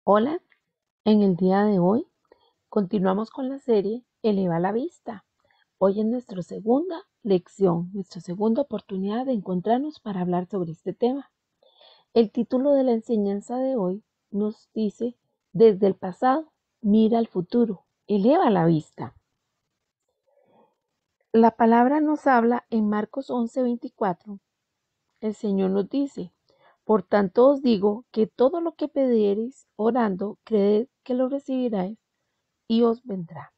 Hola, en el día de hoy continuamos con la serie Eleva la vista. Hoy es nuestra segunda lección, nuestra segunda oportunidad de encontrarnos para hablar sobre este tema. El título de la enseñanza de hoy nos dice, desde el pasado, mira al futuro, eleva la vista. La palabra nos habla en Marcos 11:24. El Señor nos dice, por tanto os digo que todo lo que pidiereis orando, creed que lo recibiráis y os vendrá.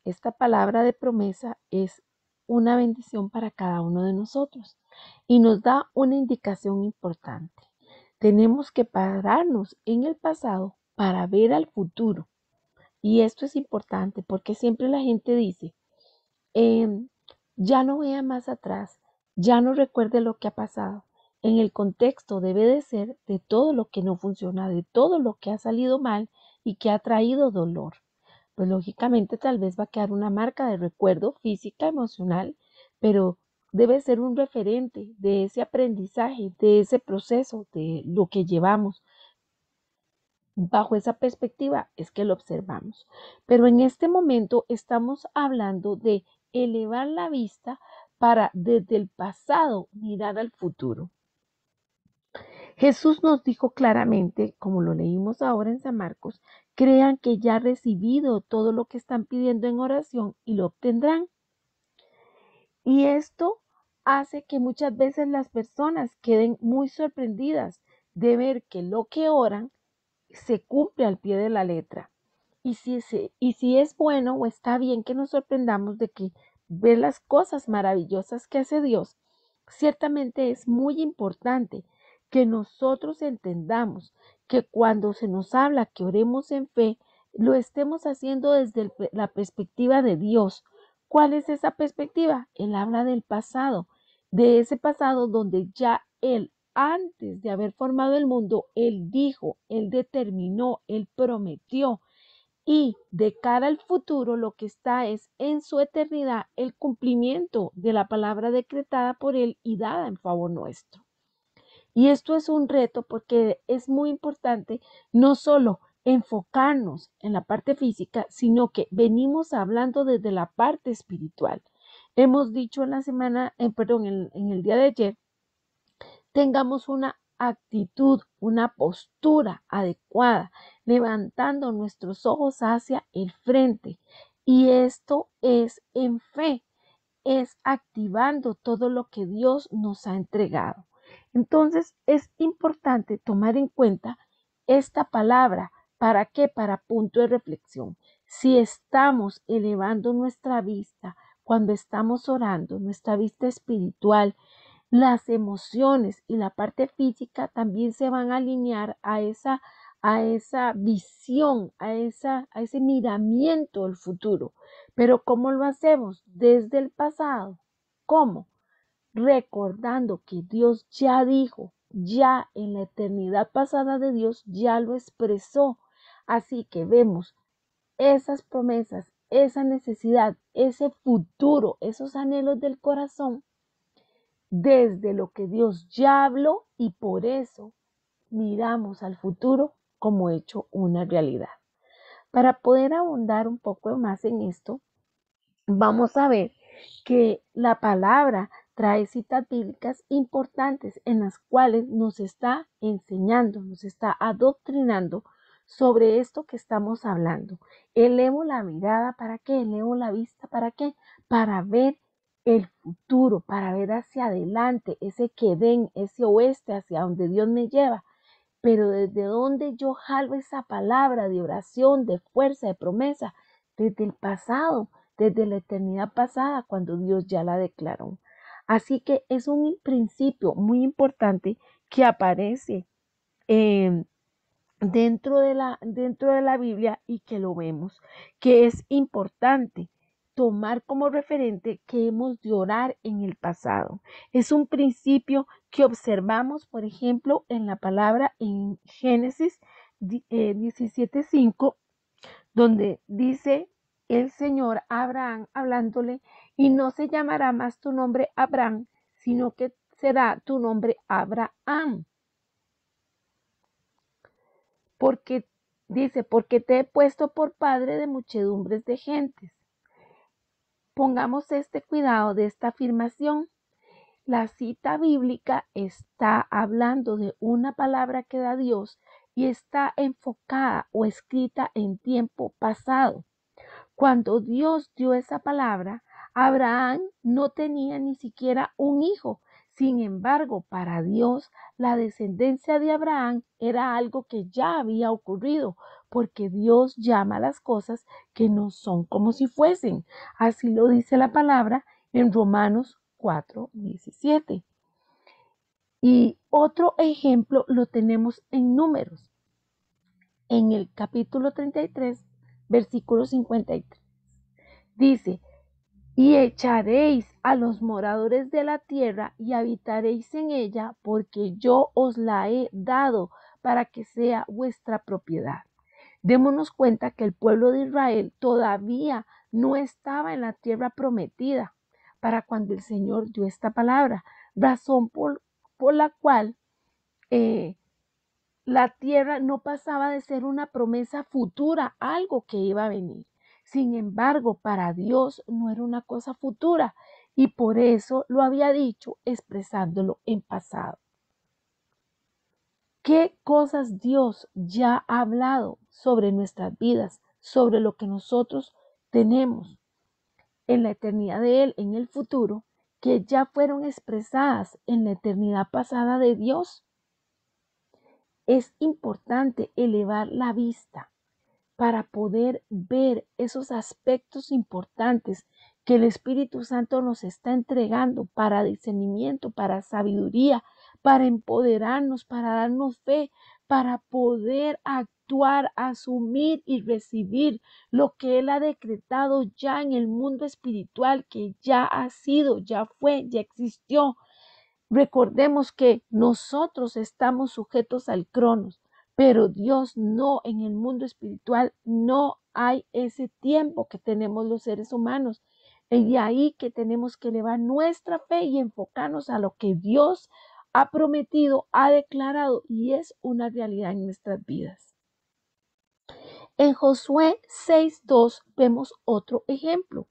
Esta palabra de promesa es una bendición para cada uno de nosotros y nos da una indicación importante. Tenemos que pararnos en el pasado para ver al futuro. Y esto es importante porque siempre la gente dice, em, ya no vea más atrás, ya no recuerde lo que ha pasado. En el contexto debe de ser de todo lo que no funciona, de todo lo que ha salido mal y que ha traído dolor. Pues lógicamente tal vez va a quedar una marca de recuerdo física, emocional, pero debe ser un referente de ese aprendizaje, de ese proceso, de lo que llevamos. Bajo esa perspectiva es que lo observamos. Pero en este momento estamos hablando de elevar la vista para desde el pasado mirar al futuro. Jesús nos dijo claramente, como lo leímos ahora en San Marcos, crean que ya han recibido todo lo que están pidiendo en oración y lo obtendrán. Y esto hace que muchas veces las personas queden muy sorprendidas de ver que lo que oran se cumple al pie de la letra. Y si es bueno o está bien que nos sorprendamos de que ver las cosas maravillosas que hace Dios, ciertamente es muy importante que nosotros entendamos que cuando se nos habla que oremos en fe, lo estemos haciendo desde la perspectiva de Dios. ¿Cuál es esa perspectiva? Él habla del pasado, de ese pasado donde ya Él, antes de haber formado el mundo, Él dijo, Él determinó, Él prometió. Y de cara al futuro, lo que está es en su eternidad el cumplimiento de la palabra decretada por Él y dada en favor nuestro. Y esto es un reto porque es muy importante no solo enfocarnos en la parte física, sino que venimos hablando desde la parte espiritual. Hemos dicho en la semana, perdón, en el día de ayer, tengamos una actitud, una postura adecuada, levantando nuestros ojos hacia el frente. Y esto es en fe, es activando todo lo que Dios nos ha entregado. Entonces es importante tomar en cuenta esta palabra. ¿Para qué? Para punto de reflexión. Si estamos elevando nuestra vista, cuando estamos orando, nuestra vista espiritual, las emociones y la parte física también se van a alinear a esa visión, a ese miramiento del futuro. Pero ¿cómo lo hacemos? Desde el pasado. ¿Cómo? Recordando que Dios ya dijo, ya en la eternidad pasada de Dios ya lo expresó. Así que vemos esas promesas, esa necesidad, ese futuro, esos anhelos del corazón desde lo que Dios ya habló y por eso miramos al futuro como hecho una realidad. Para poder abundar un poco más en esto, vamos a ver que la palabra trae citas bíblicas importantes en las cuales nos está enseñando, nos está adoctrinando sobre esto que estamos hablando. Elevo la mirada, ¿para qué? Elevo la vista, ¿para qué? Para ver el futuro, para ver hacia adelante, ese Quedén, ese oeste hacia donde Dios me lleva. Pero desde donde yo jalo esa palabra de oración, de fuerza, de promesa, desde el pasado, desde la eternidad pasada, cuando Dios ya la declaró. Así que es un principio muy importante que aparece eh, dentro de la Biblia y que lo vemos, que es importante tomar como referente que hemos de orar en el pasado. Es un principio que observamos, por ejemplo, en la palabra en Génesis 17:5, donde dice el Señor a Abraham hablándole, y no se llamará más tu nombre Abraham, sino que será tu nombre Abraham, porque Dice, porque te he puesto por padre de muchedumbres de gentes. Pongamos este cuidado de esta afirmación. La cita bíblica está hablando de una palabra que da Dios y está enfocada o escrita en tiempo pasado. Cuando Dios dio esa palabra, Abraham no tenía ni siquiera un hijo. Sin embargo, para Dios, la descendencia de Abraham era algo que ya había ocurrido, porque Dios llama a las cosas que no son como si fuesen. Así lo dice la palabra en Romanos 4:17. Y otro ejemplo lo tenemos en Números, en el capítulo 33, versículo 53. Dice, y echaréis a los moradores de la tierra y habitaréis en ella, porque yo os la he dado para que sea vuestra propiedad. Démonos cuenta que el pueblo de Israel todavía no estaba en la tierra prometida para cuando el Señor dio esta palabra, razón por la cual la tierra no pasaba de ser una promesa futura, algo que iba a venir. Sin embargo, para Dios no era una cosa futura y por eso lo había dicho expresándolo en pasado. ¿Qué cosas Dios ya ha hablado sobre nuestras vidas, sobre lo que nosotros tenemos en la eternidad de Él, en el futuro, que ya fueron expresadas en la eternidad pasada de Dios? Es importante elevar la vista para poder ver esos aspectos importantes que el Espíritu Santo nos está entregando para discernimiento, para sabiduría, para empoderarnos, para darnos fe, para poder actuar, asumir y recibir lo que Él ha decretado ya en el mundo espiritual, que ya ha sido, ya fue, ya existió. Recordemos que nosotros estamos sujetos al cronos, pero Dios no, en el mundo espiritual no hay ese tiempo que tenemos los seres humanos. Y ahí que tenemos que elevar nuestra fe y enfocarnos a lo que Dios ha prometido, ha declarado y es una realidad en nuestras vidas. En Josué 6:2 vemos otro ejemplo.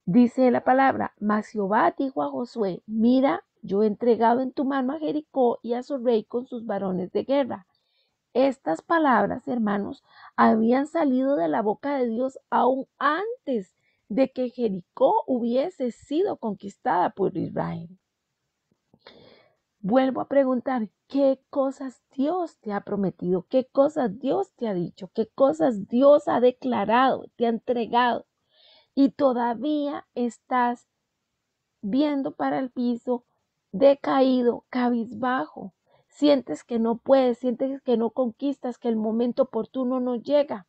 Dice la palabra, mas Jehová dijo a Josué, mira, yo he entregado en tu mano a Jericó y a su rey con sus varones de guerra. Estas palabras, hermanos, habían salido de la boca de Dios aún antes de que Jericó hubiese sido conquistada por Israel. Vuelvo a preguntar, ¿qué cosas Dios te ha prometido? ¿Qué cosas Dios te ha dicho? ¿Qué cosas Dios ha declarado, te ha entregado? Y todavía estás viendo para el piso, decaído, cabizbajo. Sientes que no puedes, sientes que no conquistas, que el momento oportuno no llega.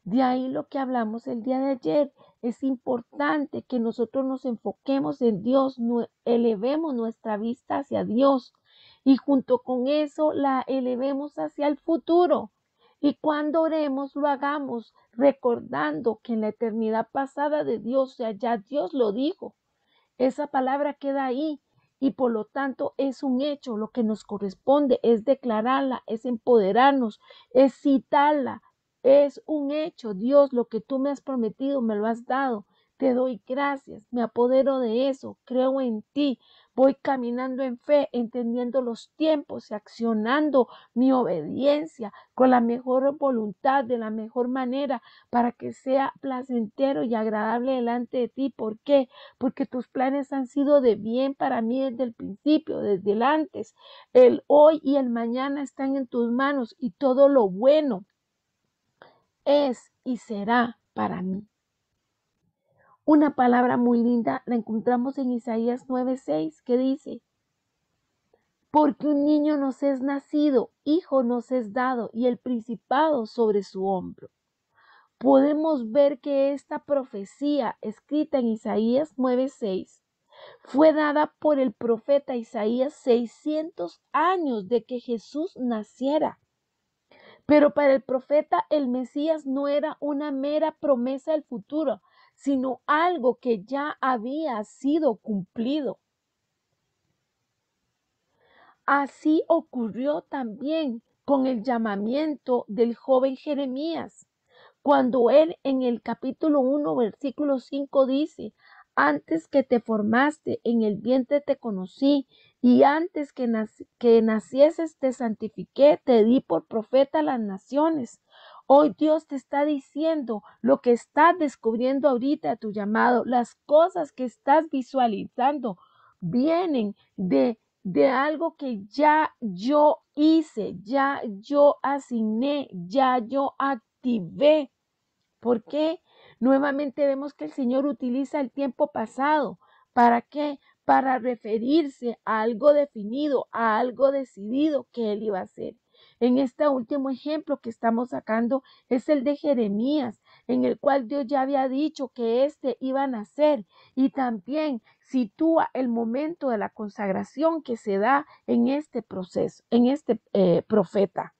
De ahí lo que hablamos el día de ayer. Es importante que nosotros nos enfoquemos en Dios, elevemos nuestra vista hacia Dios y junto con eso la elevemos hacia el futuro. Y cuando oremos, lo hagamos recordando que en la eternidad pasada de Dios, o sea, ya Dios lo dijo. Esa palabra queda ahí y por lo tanto es un hecho. Lo que nos corresponde es declararla, es empoderarnos, es citarla. Es un hecho. Dios, lo que tú me has prometido, me lo has dado. Te doy gracias, me apodero de eso, creo en ti, voy caminando en fe, entendiendo los tiempos y accionando mi obediencia con la mejor voluntad, de la mejor manera, para que sea placentero y agradable delante de ti. ¿Por qué? Porque tus planes han sido de bien para mí desde el principio, desde el antes. El hoy y el mañana están en tus manos y todo lo bueno es y será para mí. Una palabra muy linda la encontramos en Isaías 9:6 que dice, porque un niño nos es nacido, hijo nos es dado y el principado sobre su hombro. Podemos ver que esta profecía escrita en Isaías 9:6 fue dada por el profeta Isaías 600 años de que Jesús naciera. Pero para el profeta el Mesías no era una mera promesa del futuro, sino algo que ya había sido cumplido. Así ocurrió también con el llamamiento del joven Jeremías, cuando él en el capítulo 1, versículo 5 dice: antes que te formaste en el vientre te conocí, y antes que nacieses te santifiqué, te di por profeta a las naciones. Hoy Dios te está diciendo lo que estás descubriendo ahorita, tu llamado, las cosas que estás visualizando vienen de algo que ya yo hice, ya yo asigné, ya yo activé. ¿Por qué? Nuevamente vemos que el Señor utiliza el tiempo pasado. ¿Para qué? Para referirse a algo definido, a algo decidido que Él iba a hacer. En este último ejemplo que estamos sacando es el de Jeremías, en el cual Dios ya había dicho que éste iba a nacer, y también sitúa el momento de la consagración que se da en este proceso, en este profeta.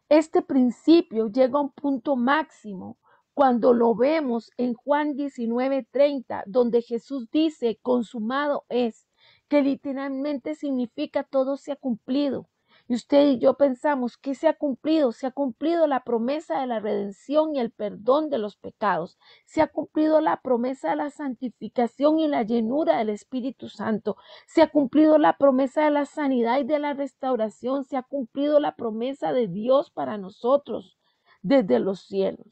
Este principio llega a un punto máximo cuando lo vemos en Juan 19:30, donde Jesús dice: consumado es, que literalmente significa todo se ha cumplido. Y usted y yo pensamos: ¿qué se ha cumplido? Se ha cumplido la promesa de la redención y el perdón de los pecados. Se ha cumplido la promesa de la santificación y la llenura del Espíritu Santo. Se ha cumplido la promesa de la sanidad y de la restauración. Se ha cumplido la promesa de Dios para nosotros desde los cielos.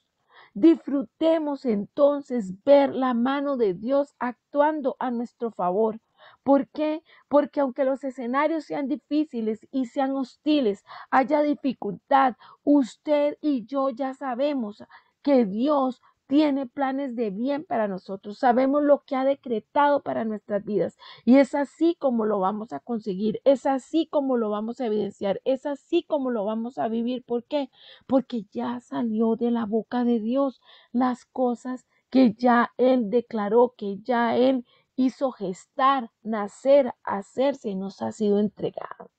Disfrutemos entonces ver la mano de Dios actuando a nuestro favor. ¿Por qué? Porque aunque los escenarios sean difíciles y sean hostiles, haya dificultad, usted y yo ya sabemos que Dios tiene planes de bien para nosotros. Sabemos lo que ha decretado para nuestras vidas, y es así como lo vamos a conseguir, es así como lo vamos a evidenciar, es así como lo vamos a vivir. ¿Por qué? Porque ya salió de la boca de Dios las cosas que ya Él declaró, que ya Él hizo gestar, nacer, hacerse y nos ha sido entregado.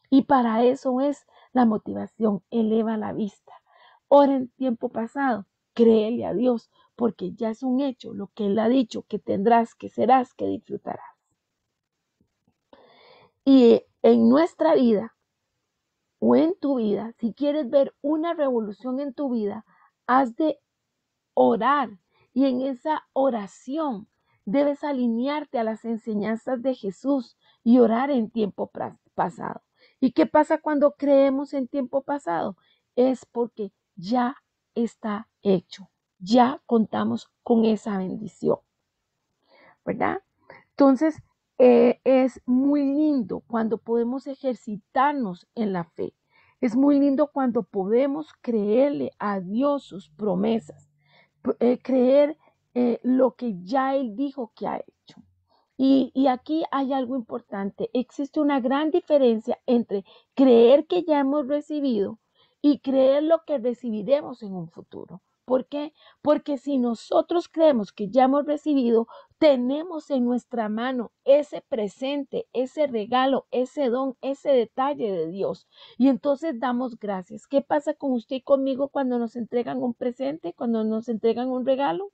Y para eso es la motivación: eleva la vista. Ora en tiempo pasado, créele a Dios, porque ya es un hecho lo que Él ha dicho, que tendrás, que serás, que disfrutarás. Y en nuestra vida o en tu vida, si quieres ver una revolución en tu vida, has de orar, y en esa oración debes alinearte a las enseñanzas de Jesús y orar en tiempo pasado. ¿Y qué pasa cuando creemos en tiempo pasado? Es porque ya está hecho, ya contamos con esa bendición, ¿verdad? Entonces, es muy lindo cuando podemos ejercitarnos en la fe. Es muy lindo cuando podemos creerle a Dios sus promesas, creer lo que ya Él dijo que ha hecho. Y aquí hay algo importante. Existe una gran diferencia entre creer que ya hemos recibido y creer lo que recibiremos en un futuro. ¿Por qué? Porque si nosotros creemos que ya hemos recibido, tenemos en nuestra mano ese presente, ese regalo, ese don, ese detalle de Dios. Y entonces damos gracias. ¿Qué pasa con usted y conmigo cuando nos entregan un presente, cuando nos entregan un regalo?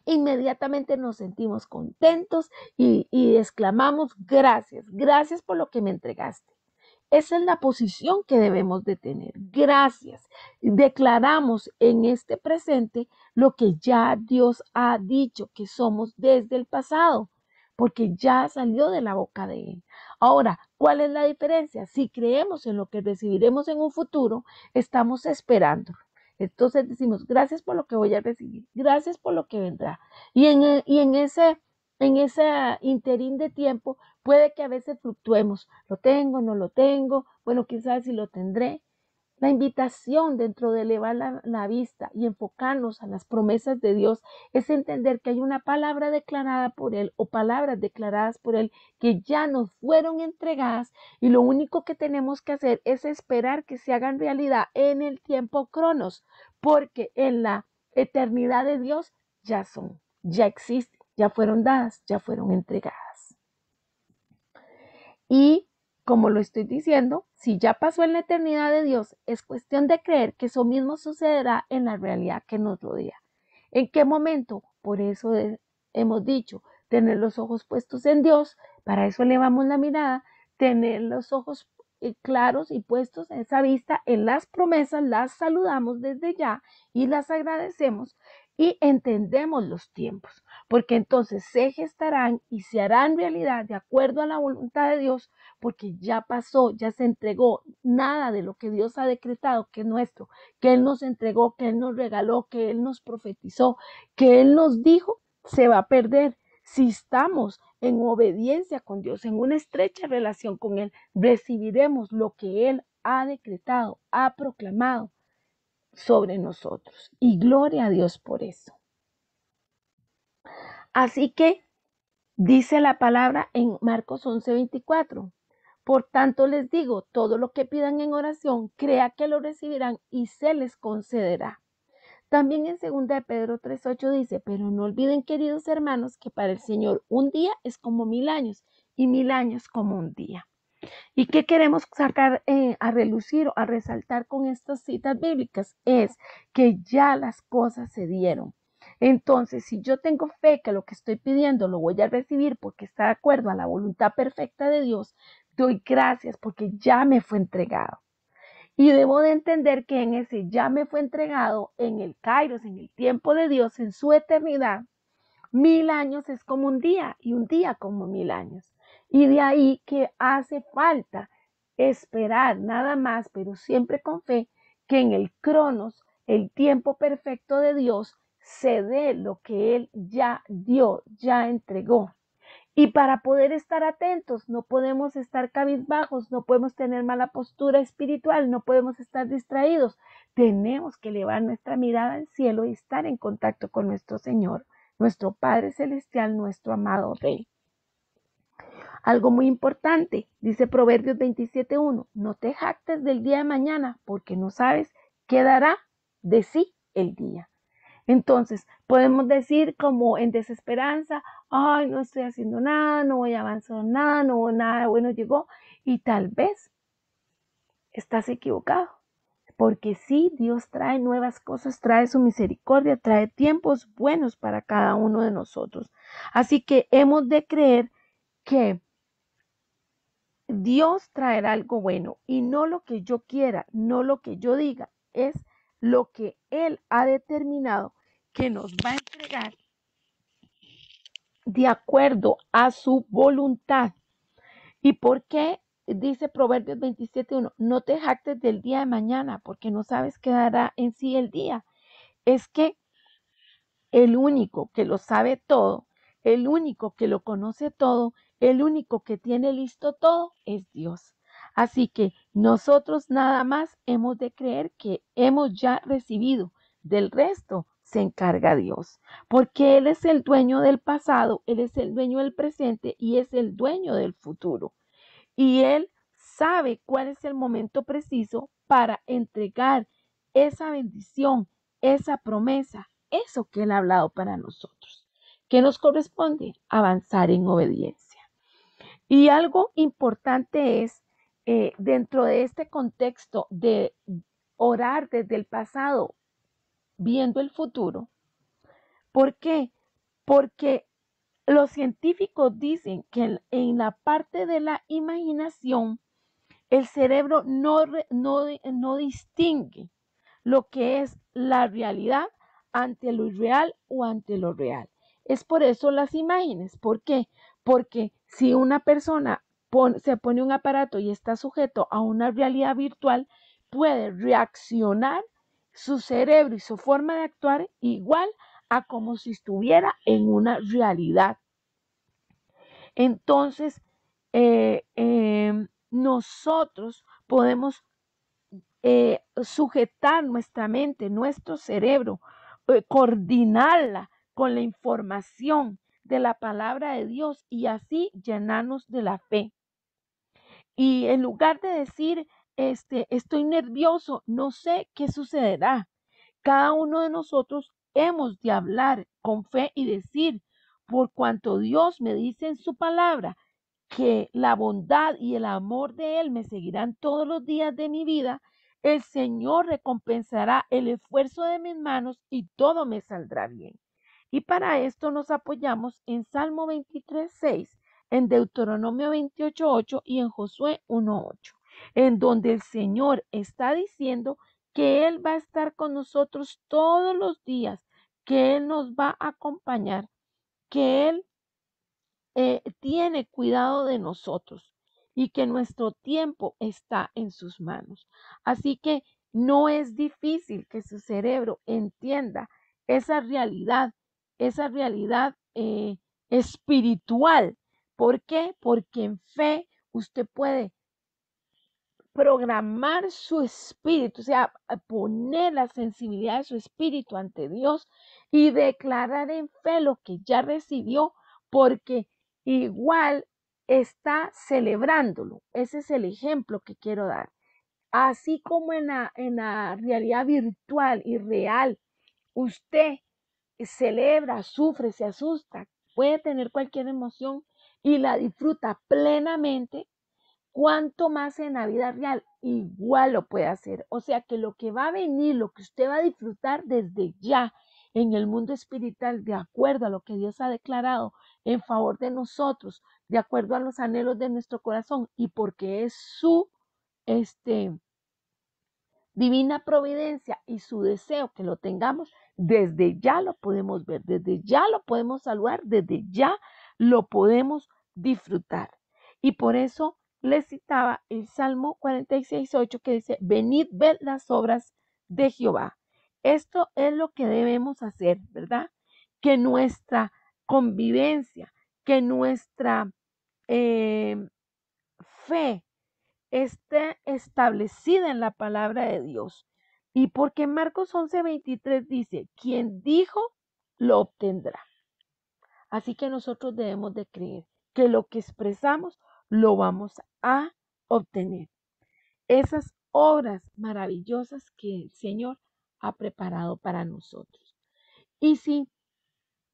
Inmediatamente nos sentimos contentos y exclamamos: gracias, gracias por lo que me entregaste. Esa es la posición que debemos de tener. Gracias. Declaramos en este presente lo que ya Dios ha dicho que somos desde el pasado, porque ya salió de la boca de Él. Ahora, ¿cuál es la diferencia? Si creemos en lo que recibiremos en un futuro, estamos esperando. Entonces decimos: gracias por lo que voy a recibir, gracias por lo que vendrá. Y en ese interín de tiempo puede que a veces fluctuemos: lo tengo, no lo tengo, bueno, quizás si lo tendré. La invitación dentro de elevar la vista y enfocarnos a las promesas de Dios es entender que hay una palabra declarada por Él o palabras declaradas por Él que ya nos fueron entregadas, y lo único que tenemos que hacer es esperar que se hagan realidad en el tiempo cronos, porque en la eternidad de Dios ya son, ya existen, ya fueron dadas, ya fueron entregadas. Y como lo estoy diciendo, si ya pasó en la eternidad de Dios, es cuestión de creer que eso mismo sucederá en la realidad que nos rodea. ¿En qué momento? Por eso hemos dicho: tener los ojos puestos en Dios. Para eso elevamos la mirada. tener los ojos claros y puestos en esa vista en las promesas, las saludamos desde ya y las agradecemos y entendemos los tiempos, porque entonces se gestarán y se harán realidad de acuerdo a la voluntad de Dios, porque ya pasó, ya se entregó. Nada de lo que Dios ha decretado que es nuestro, que Él nos entregó, que Él nos regaló, que Él nos profetizó, que Él nos dijo, se va a perder. Si estamos en obediencia con Dios, en una estrecha relación con Él, recibiremos lo que Él ha decretado, ha proclamado sobre nosotros. Y gloria a Dios por eso. Así que dice la palabra en Marcos 11:24. Por tanto les digo, todo lo que pidan en oración, crea que lo recibirán y se les concederá. También en 2 de Pedro 3:8 dice, pero no olviden, queridos hermanos, que para el Señor un día es como 1000 años y 1000 años como un día. ¿Y qué queremos sacar a relucir o a resaltar con estas citas bíblicas? Es que ya las cosas se dieron. Entonces, si yo tengo fe que lo que estoy pidiendo lo voy a recibir porque está de acuerdo a la voluntad perfecta de Dios, doy gracias porque ya me fue entregado. Y debo de entender que en ese ya me fue entregado, en el Kairos, en el tiempo de Dios, en su eternidad, 1000 años es como un día y un día como 1000 años. Y de ahí que hace falta esperar nada más, pero siempre con fe, que en el Cronos, el tiempo perfecto de Dios, se dé lo que Él ya dio, ya entregó. Y para poder estar atentos, no podemos estar cabizbajos, no podemos tener mala postura espiritual, no podemos estar distraídos. Tenemos que elevar nuestra mirada al cielo y estar en contacto con nuestro Señor, nuestro Padre Celestial, nuestro amado Rey. Algo muy importante, dice Proverbios 27:1, no te jactes del día de mañana porque no sabes qué dará de sí el día. Entonces, podemos decir como en desesperanza, ay, no estoy haciendo nada, no voy a avanzar nada, no nada bueno llegó, y tal vez estás equivocado, porque sí, Dios trae nuevas cosas, trae su misericordia, trae tiempos buenos para cada uno de nosotros. Así que hemos de creer que Dios traerá algo bueno y no lo que yo quiera, no lo que yo diga, es lo que Él ha determinado que nos va a entregar de acuerdo a su voluntad. ¿Y por qué? Dice Proverbios 27:1, no te jactes del día de mañana porque no sabes qué dará en sí el día. Es que el único que lo sabe todo, el único que lo conoce todo, el único que tiene listo todo es Dios. Así que nosotros nada más hemos de creer que hemos ya recibido. Del resto se encarga Dios, porque Él es el dueño del pasado, Él es el dueño del presente y es el dueño del futuro. Y Él sabe cuál es el momento preciso para entregar esa bendición, esa promesa, eso que Él ha hablado para nosotros. ¿Qué nos corresponde? Avanzar en obediencia. Y algo importante es, dentro de este contexto de orar desde el pasado, viendo el futuro. ¿Por qué? Porque los científicos dicen que en la parte de la imaginación, el cerebro no distingue lo que es la realidad ante lo irreal o ante lo real. Es por eso las imágenes. ¿Por qué? Porque si una persona se pone un aparato y está sujeto a una realidad virtual, puede reaccionar su cerebro y su forma de actuar igual a como si estuviera en una realidad. Entonces, nosotros podemos sujetar nuestra mente, nuestro cerebro, coordinarla con la información de la palabra de Dios y así llenarnos de la fe. Y en lugar de decir, estoy nervioso, no sé qué sucederá, cada uno de nosotros hemos de hablar con fe y decir, por cuanto Dios me dice en su palabra que la bondad y el amor de Él me seguirán todos los días de mi vida, el Señor recompensará el esfuerzo de mis manos y todo me saldrá bien. Y para esto nos apoyamos en Salmo 23:6, en Deuteronomio 28:8 y en Josué 1:8, en donde el Señor está diciendo que Él va a estar con nosotros todos los días, que Él nos va a acompañar, que Él tiene cuidado de nosotros y que nuestro tiempo está en sus manos. Así que no es difícil que su cerebro entienda esa realidad espiritual. ¿Por qué? Porque en fe usted puede programar su espíritu, o sea, poner la sensibilidad de su espíritu ante Dios y declarar en fe lo que ya recibió, porque igual está celebrándolo. Ese es el ejemplo que quiero dar. Así como en la realidad virtual y real, usted celebra, sufre, se asusta, puede tener cualquier emoción y la disfruta plenamente. Cuanto más en la vida real, igual lo puede hacer. O sea que lo que va a venir, lo que usted va a disfrutar desde ya en el mundo espiritual, de acuerdo a lo que Dios ha declarado en favor de nosotros, de acuerdo a los anhelos de nuestro corazón y porque es su este, divina providencia y su deseo que lo tengamos, desde ya lo podemos ver, desde ya lo podemos saludar, desde ya lo podemos disfrutar. Y por eso les citaba el Salmo 46:8 que dice, venid, ved las obras de Jehová. Esto es lo que debemos hacer, ¿verdad? Que nuestra convivencia, que nuestra eh, fe, esté establecida en la palabra de Dios. Y porque Marcos 11:23 dice, quien dijo, lo obtendrá. Así que nosotros debemos de creer que lo que expresamos lo vamos a obtener. Esas obras maravillosas que el Señor ha preparado para nosotros. Y si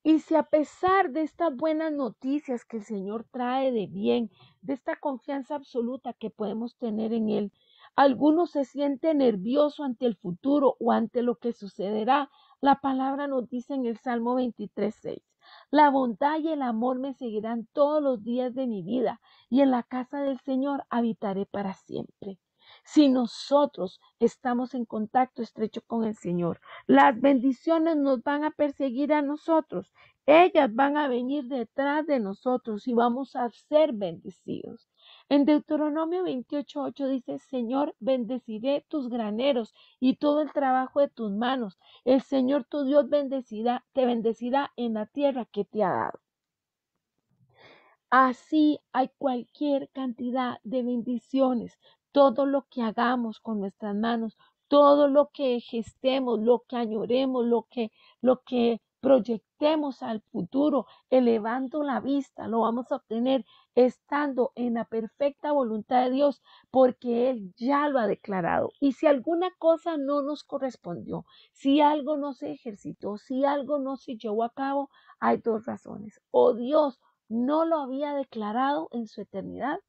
Y si a pesar de estas buenas noticias que el Señor trae de bien, de esta confianza absoluta que podemos tener en Él, alguno se siente nervioso ante el futuro o ante lo que sucederá, la palabra nos dice en el Salmo 23:6, la bondad y el amor me seguirán todos los días de mi vida y en la casa del Señor habitaré para siempre. Si nosotros estamos en contacto estrecho con el Señor, las bendiciones nos van a perseguir a nosotros. Ellas van a venir detrás de nosotros y vamos a ser bendecidos. En Deuteronomio 28:8 dice, Señor, bendeciré tus graneros y todo el trabajo de tus manos. El Señor tu Dios te bendecirá en la tierra que te ha dado. Así hay cualquier cantidad de bendiciones. Todo lo que hagamos con nuestras manos, todo lo que gestemos, lo que añoremos, lo que proyectemos al futuro, elevando la vista, lo vamos a obtener estando en la perfecta voluntad de Dios, porque Él ya lo ha declarado. Y si alguna cosa no nos correspondió, si algo no se ejercitó, si algo no se llevó a cabo, hay dos razones. O Dios no lo había declarado en su eternidad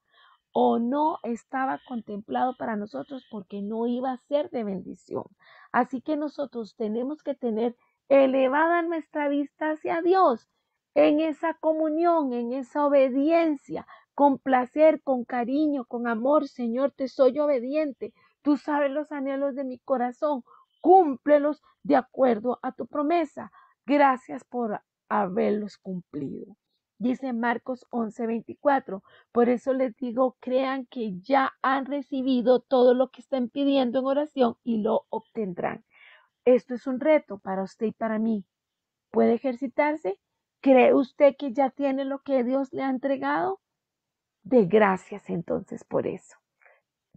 o no estaba contemplado para nosotros porque no iba a ser de bendición. Así que nosotros tenemos que tener elevada nuestra vista hacia Dios en esa comunión, en esa obediencia, con placer, con cariño, con amor. Señor, te soy obediente. Tú sabes los anhelos de mi corazón. Cúmplelos de acuerdo a tu promesa. Gracias por haberlos cumplido. Dice Marcos 11:24. Por eso les digo, crean que ya han recibido todo lo que están pidiendo en oración y lo obtendrán. Esto es un reto para usted y para mí. ¿Puede ejercitarse? ¿Cree usted que ya tiene lo que Dios le ha entregado? De gracias entonces por eso,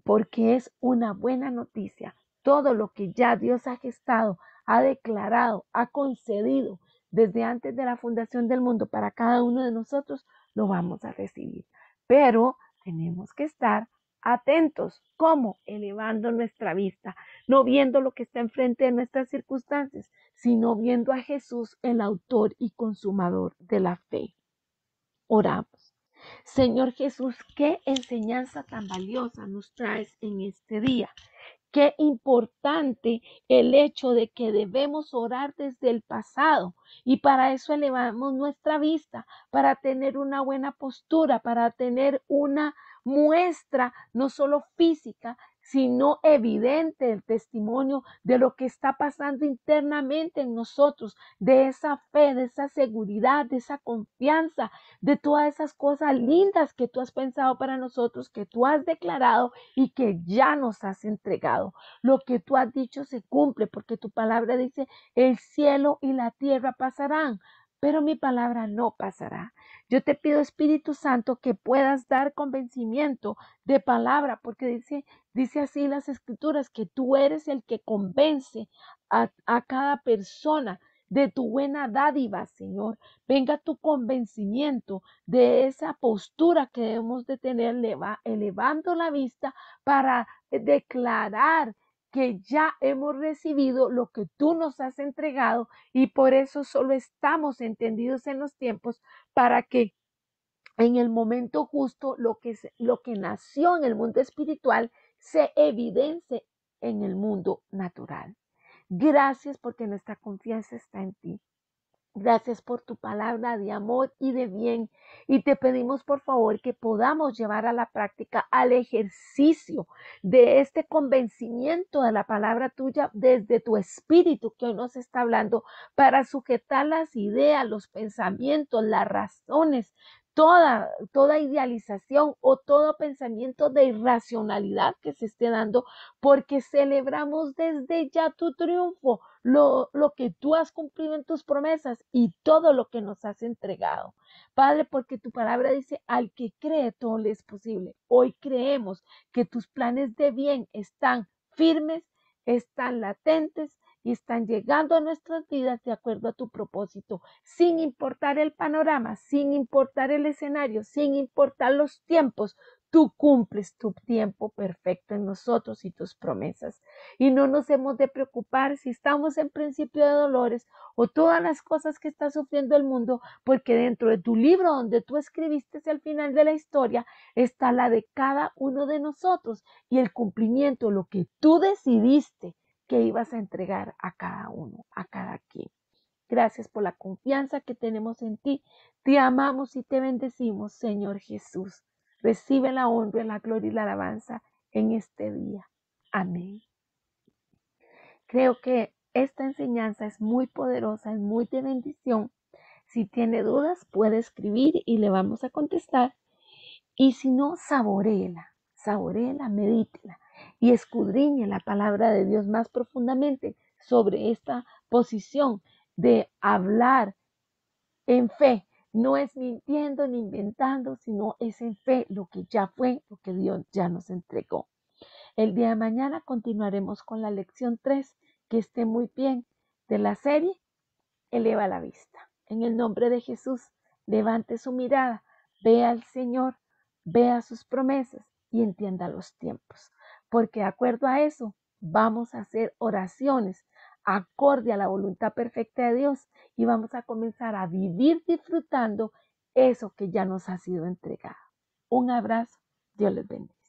porque es una buena noticia. Todo lo que ya Dios ha gestado, ha declarado, ha concedido desde antes de la fundación del mundo para cada uno de nosotros, lo vamos a recibir. Pero tenemos que estar atentos. ¿Cómo? Elevando nuestra vista, no viendo lo que está enfrente de nuestras circunstancias, sino viendo a Jesús, el autor y consumador de la fe. Oramos. Señor Jesús, qué enseñanza tan valiosa nos traes en este día. Qué importante el hecho de que debemos orar desde el pasado y para eso elevamos nuestra vista, para tener una buena postura, para tener una muestra no solo física, sino evidente el testimonio de lo que está pasando internamente en nosotros, de esa fe, de esa seguridad, de esa confianza, de todas esas cosas lindas que tú has pensado para nosotros, que tú has declarado y que ya nos has entregado. Lo que tú has dicho se cumple porque tu palabra dice, el cielo y la tierra pasarán, pero mi palabra no pasará. Yo te pido, Espíritu Santo, que puedas dar convencimiento de palabra, porque dice así las escrituras, que tú eres el que convence a cada persona de tu buena dádiva, Señor. Venga tu convencimiento de esa postura que debemos de tener, elevando la vista para declarar que ya hemos recibido lo que tú nos has entregado y por eso solo estamos entendidos en los tiempos para que en el momento justo lo que nació en el mundo espiritual se evidencie en el mundo natural. Gracias porque nuestra confianza está en ti. Gracias por tu palabra de amor y de bien. Y te pedimos por favor que podamos llevar a la práctica, al ejercicio de este convencimiento de la palabra tuya desde tu espíritu que hoy nos está hablando para sujetar las ideas, los pensamientos, las razones, toda idealización o todo pensamiento de irracionalidad que se esté dando, porque celebramos desde ya tu triunfo, lo que tú has cumplido en tus promesas y todo lo que nos has entregado. Padre, porque tu palabra dice, al que cree todo le es posible. Hoy creemos que tus planes de bien están firmes, están latentes y están llegando a nuestras vidas de acuerdo a tu propósito, sin importar el panorama, sin importar el escenario, sin importar los tiempos. Tú cumples tu tiempo perfecto en nosotros y tus promesas. Y no nos hemos de preocupar si estamos en principio de dolores o todas las cosas que está sufriendo el mundo, porque dentro de tu libro donde tú escribiste al final de la historia está la de cada uno de nosotros y el cumplimiento, lo que tú decidiste que ibas a entregar a cada uno, a cada quien. Gracias por la confianza que tenemos en ti. Te amamos y te bendecimos, Señor Jesús. Recibe la honra, la gloria y la alabanza en este día. Amén. Creo que esta enseñanza es muy poderosa, es muy de bendición. Si tiene dudas, puede escribir y le vamos a contestar. Y si no, saboréela, medítela y escudriñe la palabra de Dios más profundamente sobre esta posición de hablar en fe. No es mintiendo ni inventando, sino es en fe lo que ya fue, lo que Dios ya nos entregó. El día de mañana continuaremos con la lección 3. Que esté muy bien de la serie Eleva la vista. En el nombre de Jesús, levante su mirada, vea al Señor, vea sus promesas y entienda los tiempos. Porque de acuerdo a eso, vamos a hacer oraciones acorde a la voluntad perfecta de Dios y vamos a comenzar a vivir disfrutando eso que ya nos ha sido entregado. Un abrazo. Dios les bendiga.